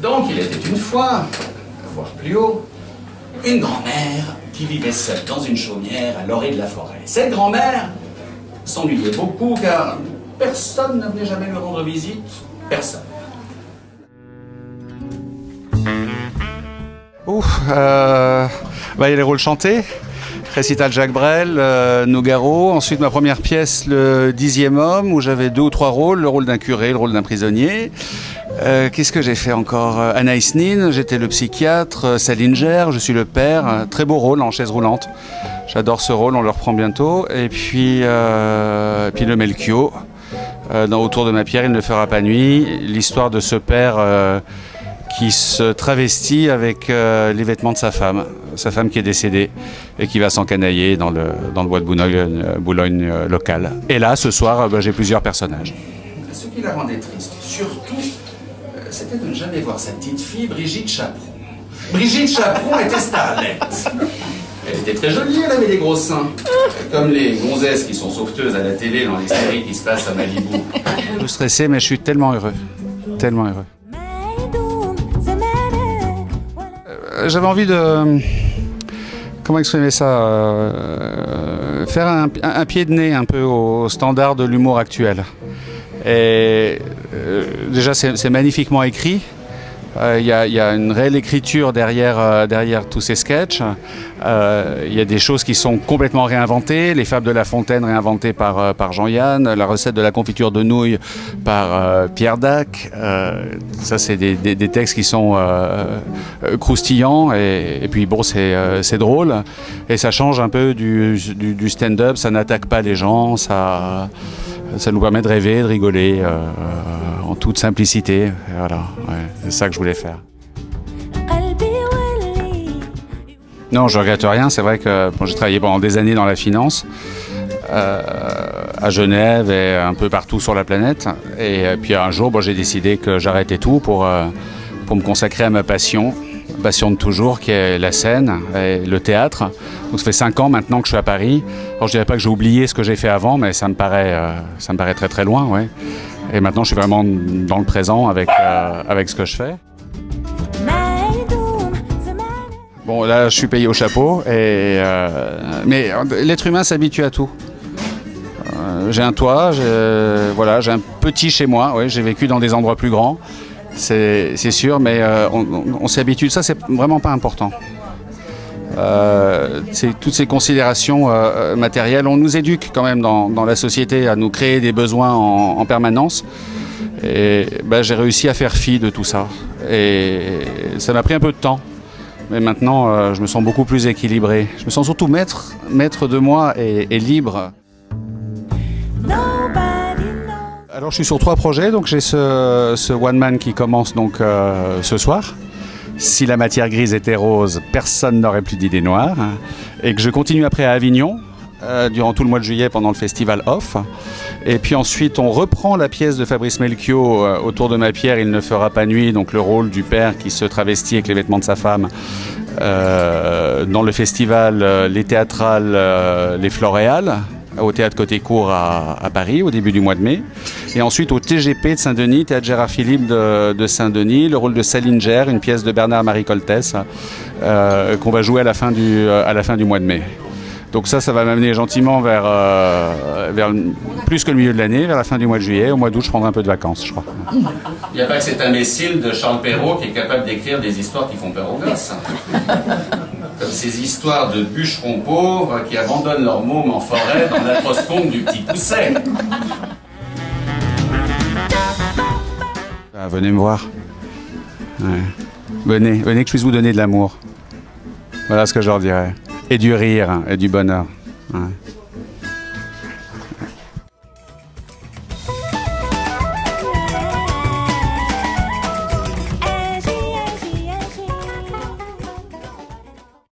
Donc il était une fois, voire plus haut, une grand-mère qui vivait seule dans une chaumière à l'orée de la forêt. Cette grand-mère s'ennuyait beaucoup car personne ne venait jamais lui rendre visite. Personne. Il y a les rôles chantés, récital Jacques Brel, Nougaro. Ensuite ma première pièce, le 10e homme, où j'avais 2 ou 3 rôles, le rôle d'un curé, le rôle d'un prisonnier. Qu'est-ce que j'ai fait encore? Anaïs Nin, j'étais le psychiatre, Salinger, je suis le père. Très beau rôle en chaise roulante. J'adore ce rôle, on le reprend bientôt. Et puis le Melchior, dans Autour de ma pierre, il ne fera pas nuit. L'histoire de ce père qui se travestit avec les vêtements de sa femme qui est décédée et qui va s'encanailler dans le bois de Boulogne local. Et là, ce soir, j'ai plusieurs personnages. Ce qui la rendait triste, surtout, c'était de ne jamais voir sa petite fille, Brigitte Chaperon. Brigitte Chaperon était starlette. Elle était très jolie, elle avait des gros seins. Comme les gonzesses qui sont sauveteuses à la télé dans les séries qui se passent à Malibu. Je suis stressé, mais je suis tellement heureux. Tellement heureux. J'avais envie de... Comment exprimer ça? Faire un pied de nez un peu au standard de l'humour actuel. Et déjà, c'est magnifiquement écrit. Il y a une réelle écriture derrière tous ces sketchs. Il y a des choses qui sont complètement réinventées. Les fables de La Fontaine réinventées par Jean-Yann. La recette de la confiture de nouilles par Pierre Dac. Ça, c'est des textes qui sont croustillants. Et puis, bon, c'est drôle. Et ça change un peu du stand-up. Ça n'attaque pas les gens. Ça nous permet de rêver, de rigoler en toute simplicité. Voilà, ouais, c'est ça que je voulais faire. Non, je regrette rien. C'est vrai que j'ai travaillé pendant des années dans la finance, à Genève et un peu partout sur la planète. Et puis un jour, j'ai décidé que j'arrêtais tout pour me consacrer à ma passion de toujours, qui est la scène et le théâtre. Donc ça fait 5 ans maintenant que je suis à Paris. Alors je dirais pas que j'ai oublié ce que j'ai fait avant, mais ça me paraît très très loin, ouais. Et maintenant je suis vraiment dans le présent avec ce que je fais. Bon, là je suis payé au chapeau, mais l'être humain s'habitue à tout. J'ai un toit, j'ai un petit chez moi, ouais, j'ai vécu dans des endroits plus grands. C'est sûr, mais on s'y habitue. Ça, c'est vraiment pas important. Toutes ces considérations matérielles, on nous éduque quand même dans la société à nous créer des besoins en permanence. Et j'ai réussi à faire fi de tout ça. Et ça m'a pris un peu de temps. Mais maintenant, je me sens beaucoup plus équilibré. Je me sens surtout maître de moi et libre. Alors je suis sur 3 projets, donc j'ai ce One Man qui commence donc ce soir. Si la matière grise était rose, personne n'aurait plus d'idées noires. Et que je continue après à Avignon, durant tout le mois de juillet pendant le festival Off. Et puis ensuite on reprend la pièce de Fabrice Melchior, Autour de ma pierre, il ne fera pas nuit, donc le rôle du père qui se travestit avec les vêtements de sa femme, dans le festival Les Théâtrales Les Floréales, au Théâtre Côté-Court à Paris, au début du mois de mai. Et ensuite au TGP de Saint-Denis, Théâtre Gérard Philippe de Saint-Denis, le rôle de Salinger, une pièce de Bernard-Marie Coltès, qu'on va jouer à la fin du mois de mai. Donc ça va m'amener gentiment vers plus que le milieu de l'année, vers la fin du mois de juillet. Au mois d'août, je prendrai un peu de vacances, je crois. Il n'y a pas que cet imbécile de Charles Perrault qui est capable d'écrire des histoires qui font peur aux gosses. Comme ces histoires de bûcherons pauvres qui abandonnent leurs mômes en forêt dans l'atroce pompe du Petit Pousset. Venez me voir. Ouais. Venez que je puisse vous donner de l'amour. Voilà ce que je leur dirais. Et du rire, et du bonheur. Ouais.